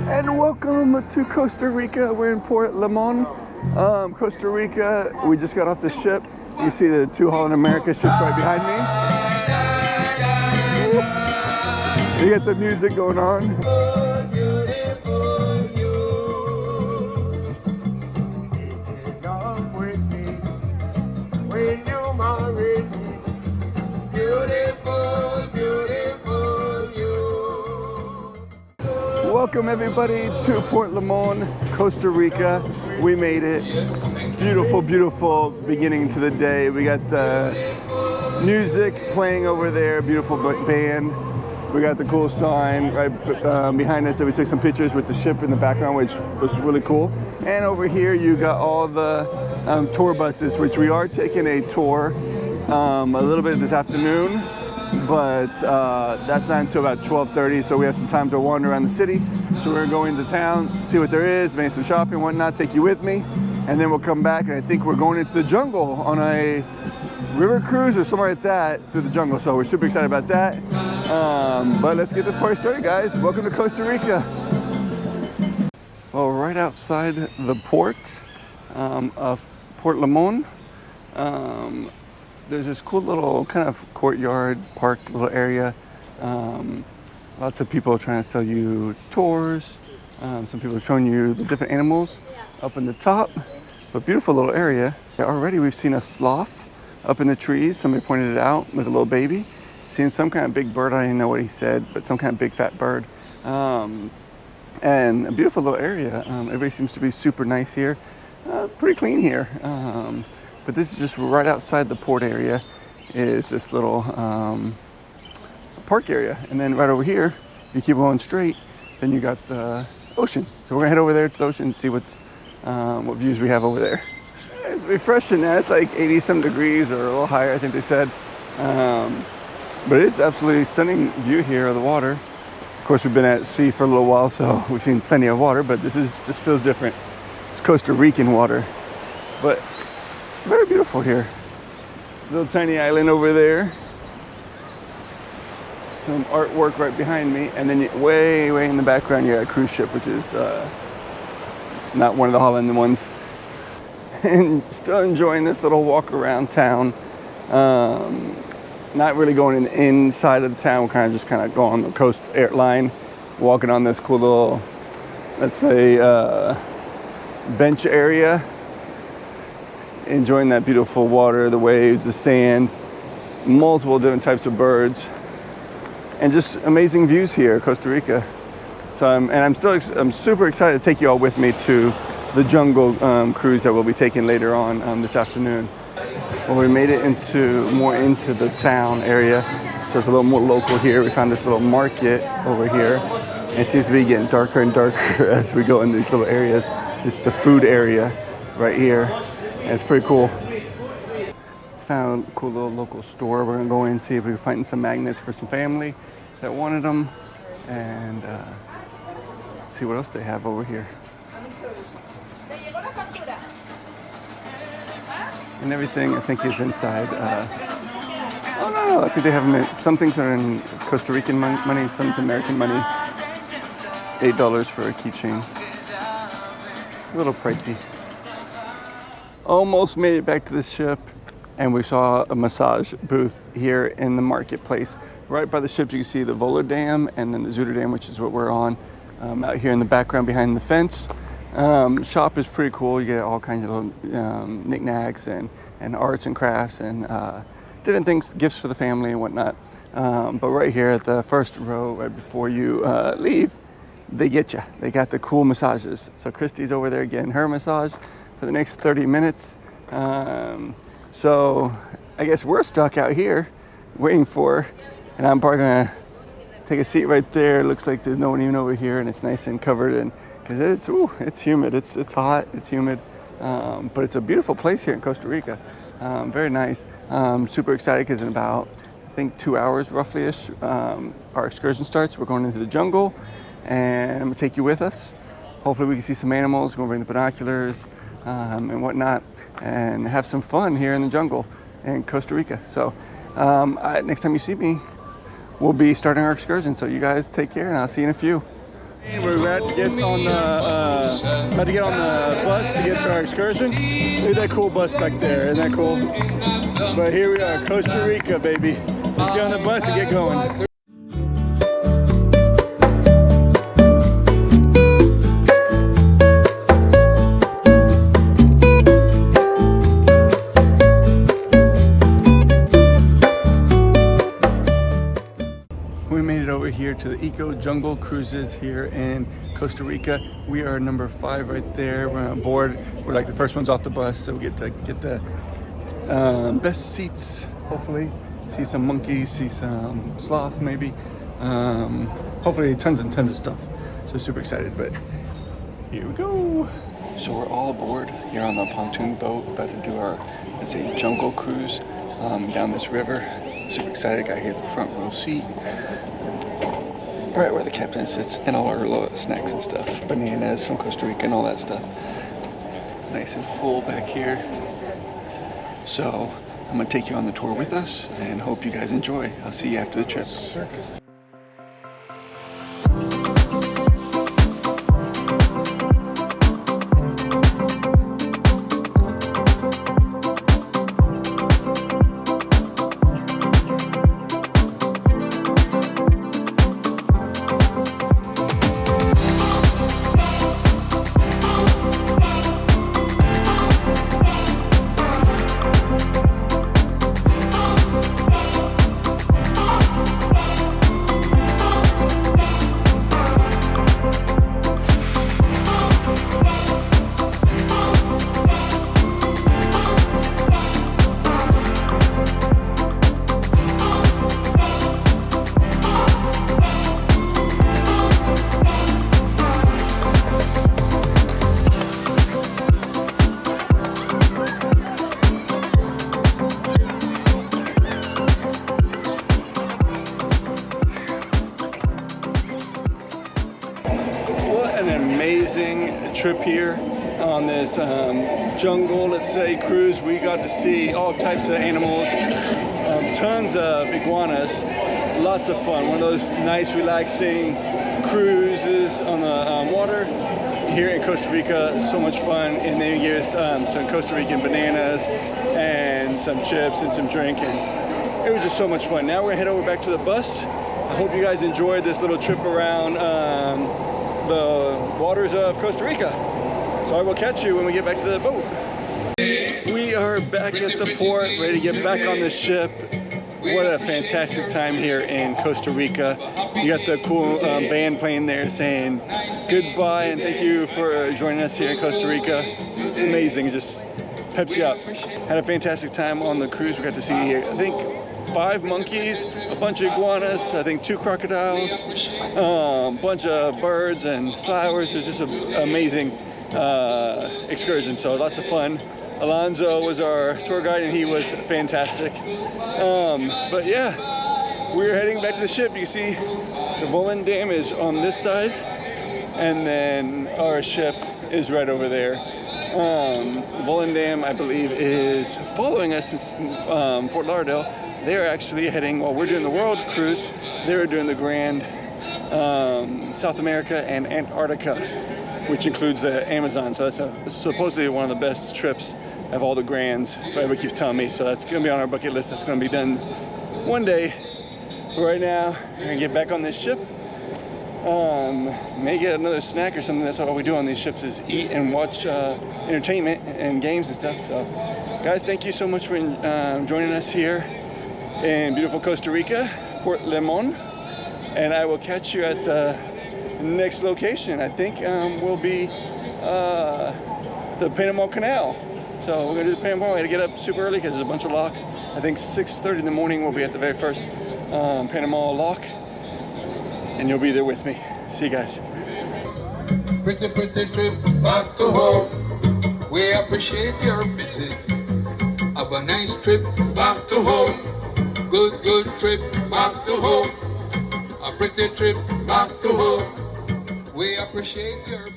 And welcome to Costa Rica. We're in Puerto Limon, Costa Rica. We just got off the ship. You see the two Holland America ships right behind me. You get the music going on. Welcome everybody to Puerto Limon, Costa Rica. We made it. Beautiful, beautiful beginning to the day. We got the music playing over there, beautiful band. We got the cool sign right behind us that we took some pictures with the ship in the background, which was really cool. And over here you got all the tour buses, which we are taking a tour a little bit this afternoon. But that's not until about 12:30, so we have some time to wander around the city. So we're going to town, see what there is, make some shopping, whatnot, take you with me, and then we'll come back, and I think we're going into the jungle on a river cruise or something like that through the jungle. So we're super excited about that. But let's get this party started, guys. Welcome to Costa Rica. Well, right outside the port of Puerto Limon, there's this cool little kind of courtyard, park little area. Lots of people trying to sell you tours. Some people are showing you the different animals up in the top. But beautiful little area. Already we've seen a sloth up in the trees. Somebody pointed it out with a little baby. Seen some kind of big bird. I didn't know what he said, but some kind of big fat bird. And a beautiful little area. Everybody seems to be super nice here. Pretty clean here. But this is just right outside the port area is this little park area. And then right over here, if you keep going straight, then you got the ocean. So we're gonna head over there to the ocean and see what views we have over there. It's refreshing now. It's like 80 some degrees or a little higher, I think they said. But it's absolutely stunning view here of the water. Of course, we've been at sea for a little while, so we've seen plenty of water, but this feels different. It's Costa Rican water. But very beautiful here. Little tiny island over there. Some artwork right behind me. And then way, way in the background, you got a cruise ship, which is not one of the Holland ones. And still enjoying this little walk around town. Not really going inside of the town. We're just going on the coast line, walking on this cool little, let's say, bench area. Enjoying that beautiful water, the waves, the sand, multiple different types of birds, and just amazing views here, Costa Rica. So I'm super excited to take you all with me to the jungle cruise that we'll be taking later on this afternoon. Well, we made it more into the town area, so it's a little more local here. We found this little market over here, and it seems to be getting darker and darker as we go in these little areas. This is the food area right here. And it's pretty cool. Found a cool little local store. We're gonna go in and see if we can find some magnets for some family that wanted them, and see what else they have over here. And everything I think is inside. Oh no, I think they have them. Some things are in Costa Rican money, some's American money. $8 for a keychain. A little pricey. Almost made it back to the ship, and we saw a massage booth here in the marketplace. Right by the ship, you can see the Volar Dam and then the Zutter Dam, which is what we're on. Out here in the background behind the fence. Shop is pretty cool. You get all kinds of knickknacks and arts and crafts and different things, gifts for the family and whatnot. But right here at the first row, right before you leave, they get you. They got the cool massages. So Christy's over there getting her massage for the next 30 minutes. So I guess we're stuck out here waiting for, and I'm probably gonna take a seat right there. It looks like there's no one even over here, and it's nice and covered, and because it's humid, it's hot, it's humid, but it's a beautiful place here in Costa Rica. Very nice. Super excited because in about, I think 2 hours roughly-ish, our excursion starts. We're going into the jungle, and I'm gonna take you with us. Hopefully we can see some animals. We're gonna bring the binoculars and whatnot, and have some fun here in the jungle in Costa Rica. So next time you see me, we'll be starting our excursion. So you guys take care, and I'll see you in a few. We're about to get on the bus to get to our excursion. Look at that cool bus back there. Isn't that cool? But here we are, Costa Rica, baby. Let's get on the bus and get going. We made it over here to the Eco Jungle Cruises here in Costa Rica. We are number 5 right there. We're on board. We're like the first ones off the bus, so we get to get the best seats, hopefully. See some monkeys, see some sloth maybe. Hopefully tons and tons of stuff. So super excited, but here we go. So we're all aboard here on the pontoon boat, about to do our, let's say, jungle cruise down this river. Super excited, got here the front row seat. Right where the captain sits, and all our little snacks and stuff. Bananas from Costa Rica and all that stuff. Nice and full back here. So I'm gonna take you on the tour with us and hope you guys enjoy. I'll see you after the trip. Amazing trip here on this jungle, let's say, cruise. We got to see all types of animals, tons of iguanas, lots of fun. One of those nice relaxing cruises on the water here in Costa Rica. So much fun, and they give us some Costa Rican bananas and some chips and some drink, and it was just so much fun. Now we're gonna head over back to the bus. I hope you guys enjoyed this little trip around the waters of Costa Rica. So I will catch you when we get back to the boat. We are back at the port, ready to get back on the ship. What a fantastic time here in Costa Rica. You got the cool band playing there saying goodbye and thank you for joining us here in Costa Rica. Amazing, just peps you up. Had a fantastic time on the cruise. We got to see, I think, 5 monkeys, a bunch of iguanas, I think 2 crocodiles, a bunch of birds and flowers. It was just an amazing excursion, so lots of fun. Alonzo was our tour guide and he was fantastic. But yeah, we're heading back to the ship. You can see the Holland Dam is on this side and then our ship is right over there. The Holland Dam, I believe, is following us since Fort Lauderdale. They're actually heading, while we're doing the World Cruise, they're doing the Grand South America and Antarctica, which includes the Amazon. So that's supposedly one of the best trips of all the Grands. Everybody keeps telling me, so that's gonna be on our bucket list. That's gonna be done one day. But right now, we're gonna get back on this ship. May get another snack or something. That's all we do on these ships, is eat and watch entertainment and games and stuff. So guys, thank you so much for joining us here in beautiful Costa Rica, Puerto Limon, and I will catch you at the next location. I think will be the Panama Canal. So we're gonna do the Panama. We gotta get up super early because there's a bunch of locks. I think 6:30 in the morning we'll be at the very first Panama lock, and you'll be there with me. See you guys. Pretty trip back to home. We appreciate your visit. Have a nice trip back to home. Good trip back to home. A pretty trip back to home. We appreciate your